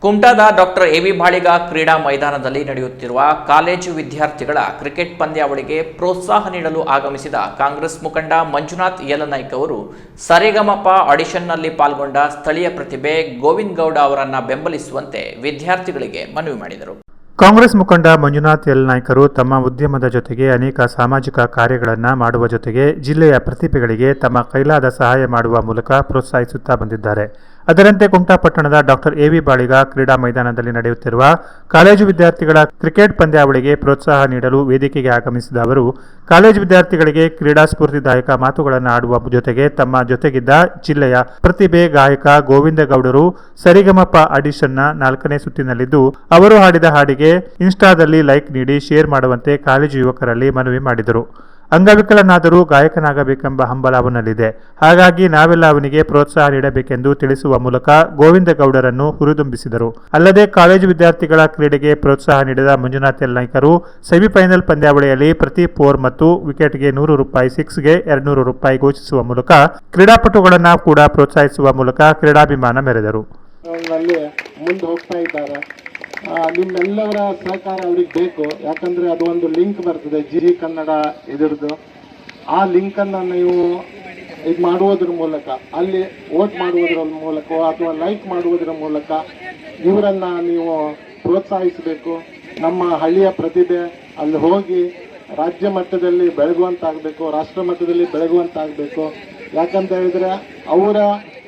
ಕುಮಟಾದ doctor A V Baliga ಕ್ರೀಡಾ ಮೈದಾನದಲ್ಲಿ ನಡೆಯುತ್ತಿರುವ ಕಾಲೇಜು ವಿದ್ಯಾರ್ಥಿಗಳ ಕ್ರಿಕೆಟ್ ಪಂದ್ಯಾವಳಿಗೆ ಪ್ರೋತ್ಸಾಹ ನೀಡಲು ಆಗಮಿಸಿದ ಕಾಂಗ್ರೆಸ್ ಮುಖಂಡ ಮಂಜುನಾಥ್ ಯಲನಾಯ್ಕ ಅವರು ಸರಿಗಮಪ ಆಡಿಷನ್ನಲ್ಲಿ ಪಾಲ್ಗೊಂಡ ಸ್ಥಳೀಯ ಪ್ರತಿಭೆ ಗೋವಿಂದ ಗೌಡ ಅವರನ್ನು ಬೆಂಬಲಿಸುವಂತೆ ವಿದ್ಯಾರ್ಥಿಗಳಿಗೆ ಮನವಿ ಮಾಡಿದರು. ಕಾಂಗ್ರೆಸ್ ಮುಖಂಡ ಮಂಜುನಾಥ್ ಯಲನಾಯ್ಕರು ತಮ್ಮ ಉದ್ಯಮದ ಜೊತೆಗೆ ಅನೇಕ ಸಾಮಾಜಿಕ ಕಾರ್ಯಗಳನ್ನು ಮಾಡುವ ಜೊತೆಗೆ ಜಿಲ್ಲೆಯ ಪ್ರತಿಭೆಗಳಿಗೆ ತಮ್ಮ ಕೈಲಾದ ಸಹಾಯ ಮಾಡುವ ಮೂಲಕ ಪ್ರೋತ್ಸಾಹಿಸುತ್ತಾ ಬಂದಿದ್ದಾರೆ. ಅದರಂತೆ ಕುಮಟಾ ಪಟ್ಟಣದ ಡಾಕ್ಟರ್ ಎ ವಿ ಬಾಳಿಗ ಕ್ರೀಡಾ ಮೈದಾನದಲ್ಲಿ ನಡೆಯುತ್ತಿರುವ ಕಾಲೇಜು ವಿದ್ಯಾರ್ಥಿಗಳ ಕ್ರಿಕೆಟ್ ಪಂದ್ಯಾವಳಿಗೆ ಪ್ರೋತ್ಸಾಹ ನೀಡಲು ವೇದಿಕೆಗೆ ಆಗಮಿಸಿದ ಅವರು ಕಾಲೇಜು ವಿದ್ಯಾರ್ಥಿಗಳಿಗೆ ಕ್ರೀಡಾ ಸ್ಫೂರ್ತಿದಾಯಕ ಮಾತುಗಳನ್ನು ಆಡುವ ಜೊತೆಗೆ ತಮ್ಮ ಜೊತೆಗಿದ್ದ ಜಿಲ್ಲೆಯ ಪ್ರತಿಭೆ ಗಾಯಕ ಗೋವಿಂದ ಗೌಡರು ಸರಿಗಮಪ ಆಡಿಷನ್ನ 4ನೇ ಸುತ್ತಿನಲ್ಲಿದ್ದು ಅವರು ಹಾಡಿದ ಹಾಡಿಗೆ ಇನ್ಸ್ಟಾದಲ್ಲಿ ಲೈಕ್ ನೀಡಿ ಶೇರ್ ಮಾಡುವಂತೆ ಕಾಲೇಜು ಯುವಕರಲ್ಲಿ ಮನವಿ ಮಾಡಿದರು. ಅಂಗವಿಕಲನಾದರೂ ಗಾಯಕನಾಗಬೇಕೆಂಬ ಹಂಬಲ ಅವನಲ್ಲಿದೆ. ಹಾಗಾಗಿ ನಾವೆಲ್ಲ ಅವನಿಗೆ ಪ್ರೋತ್ಸಾಹ ನೀಡಬೇಕೆಂದು ತಿಳಿಸುವ ಮೂಲಕ ಗೋವಿಂದ ಗೌಡರನ್ನು ಹುರಿದುಂಬಿಸಿದರು. ಅಲ್ಲದೆ ಕಾಲೇಜು ವಿದ್ಯಾರ್ಥಿಗಳ ಕ್ರೀಡೆಗೆ ಪ್ರೋತ್ಸಾಹ ನೀಡಿದ ಮಂಜುನಾಥ್ ಯಲನಾಯ್ಕರು ಸೆಮಿಫೈನಲ್ ಪಂದ್ಯಾವಳಿಯಲ್ಲಿ ಪ್ರತಿ 4 ಮತ್ತು ವಿಕೆಟ್ಗೆ ₹100, 6ಗೆ ₹200 ಘೋಷಿಸುವ ಮೂಲಕ ಕ್ರೀಡಾಪಟುಗಳನ್ನು ಕೂಡ ಪ್ರೋತ್ಸಾಹಿಸುವ ಮೂಲಕ ಕ್ರೀಡಾಭಿಮಾನ ಮೆರೆದರು. ಮುಂದೆ ಹೋಗ್ತಾ ಇದ್ದಾರೆ. ನಿಮ್ಮೆಲ್ಲವರ ಸಹಕಾರ ಅವ್ರಿಗೆ ಬೇಕು. ಯಾಕಂದ್ರೆ ಅದು ಒಂದು ಲಿಂಕ್ ಬರ್ತದೆ ಜಿ ಕನ್ನಡ ಇದರದ್ದು. ಆ ಲಿಂಕನ್ನು ನೀವು ಇದು ಮಾಡುವುದರ ಮೂಲಕ, ಅಲ್ಲಿ ವೋಟ್ ಮಾಡುವುದರ ಮೂಲಕ ಅಥವಾ ಲೈಕ್ ಮಾಡುವುದರ ಮೂಲಕ ಇವರನ್ನ ನೀವು ಪ್ರೋತ್ಸಾಹಿಸಬೇಕು. ನಮ್ಮ ಹಳ್ಳಿಯ ಪ್ರತಿಭೆ ಅಲ್ಲಿ ಹೋಗಿ ರಾಜ್ಯ ಮಟ್ಟದಲ್ಲಿ ಬೆಳಗುವಂತಾಗಬೇಕು, ರಾಷ್ಟ್ರ ಮಟ್ಟದಲ್ಲಿ ಬೆಳಗುವಂತಾಗಬೇಕು. ಯಾಕಂತ ಹೇಳಿದ್ರೆ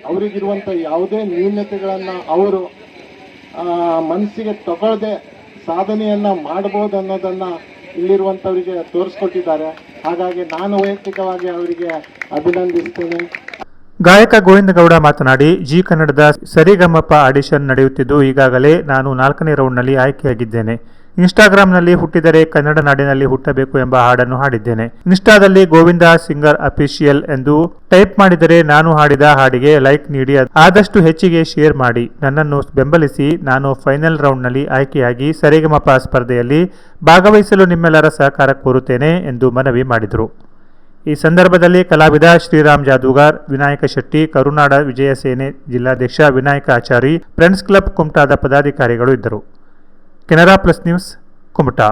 ಅವರಿಗಿರುವಂಥ ಯಾವುದೇ ನ್ಯೂನತೆಗಳನ್ನು ಅವರು ಮನಸ್ಸಿಗೆ ತಗೊಳ್ಳದೆ ಸಾಧನೆಯನ್ನ ಮಾಡಬಹುದು ಅನ್ನೋದನ್ನ ಇಲ್ಲಿರುವಂತವರಿಗೆ ತೋರಿಸ್ಕೊಟ್ಟಿದ್ದಾರೆ. ಹಾಗಾಗಿ ನಾನು ವೈಯಕ್ತಿಕವಾಗಿ ಅವರಿಗೆ ಅಭಿನಂದಿಸ್ತೇನೆ. ಗಾಯಕ ಗೋವಿಂದ ಗೌಡ ಮಾತನಾಡಿ, ಜಿ ಕನ್ನಡದ ಸರಿಗಮಪ ಆಡಿಷನ್ ನಡೆಯುತ್ತಿದ್ದು ಈಗಾಗಲೇ ನಾನು 4ನೇ ರೌಂಡ್ನಲ್ಲಿ ಆಯ್ಕೆಯಾಗಿದ್ದೇನೆ. ಇನ್ಸ್ಟಾಗ್ರಾಂನಲ್ಲಿ ಹುಟ್ಟಿದರೆ ಕನ್ನಡ ನಾಡಿನಲ್ಲಿ ಹುಟ್ಟಬೇಕು ಎಂಬ ಹಾಡನ್ನು ಹಾಡಿದ್ದೇನೆ. ಇನ್ಸ್ಟಾದಲ್ಲಿ ಗೋವಿಂದ ಸಿಂಗರ್ ಅಫಿಷಿಯಲ್ ಎಂದು ಟೈಪ್ ಮಾಡಿದರೆ ನಾನು ಹಾಡಿದ ಹಾಡಿಗೆ ಲೈಕ್ ನೀಡಿ ಆದಷ್ಟು ಹೆಚ್ಚಿಗೆ ಶೇರ್ ಮಾಡಿ ನನ್ನನ್ನು ಬೆಂಬಲಿಸಿ ನಾನು ಫೈನಲ್ ರೌಂಡ್ನಲ್ಲಿ ಆಯ್ಕೆಯಾಗಿ ಸರಿಗಮಪ ಸ್ಪರ್ಧೆಯಲ್ಲಿ ಭಾಗವಹಿಸಲು ನಿಮ್ಮೆಲ್ಲರ ಸಹಕಾರ ಕೋರುತ್ತೇನೆ ಎಂದು ಮನವಿ ಮಾಡಿದರು. ಈ ಸಂದರ್ಭದಲ್ಲಿ ಕಲಾವಿದ ಶ್ರೀರಾಮ್ ಜಾದೂಗಾರ್, ವಿನಾಯಕ ಶೆಟ್ಟಿ, ಕರುನಾಡ ವಿಜಯ ಸೇನೆ ಜಿಲ್ಲಾಧ್ಯಕ್ಷ ವಿನಾಯಕ ಆಚಾರಿ, ಫ್ರೆಂಡ್ಸ್ ಕ್ಲಬ್ ಕುಮಟಾದ ಪದಾಧಿಕಾರಿಗಳು ಇದ್ದರು. Canara plus news Kumta.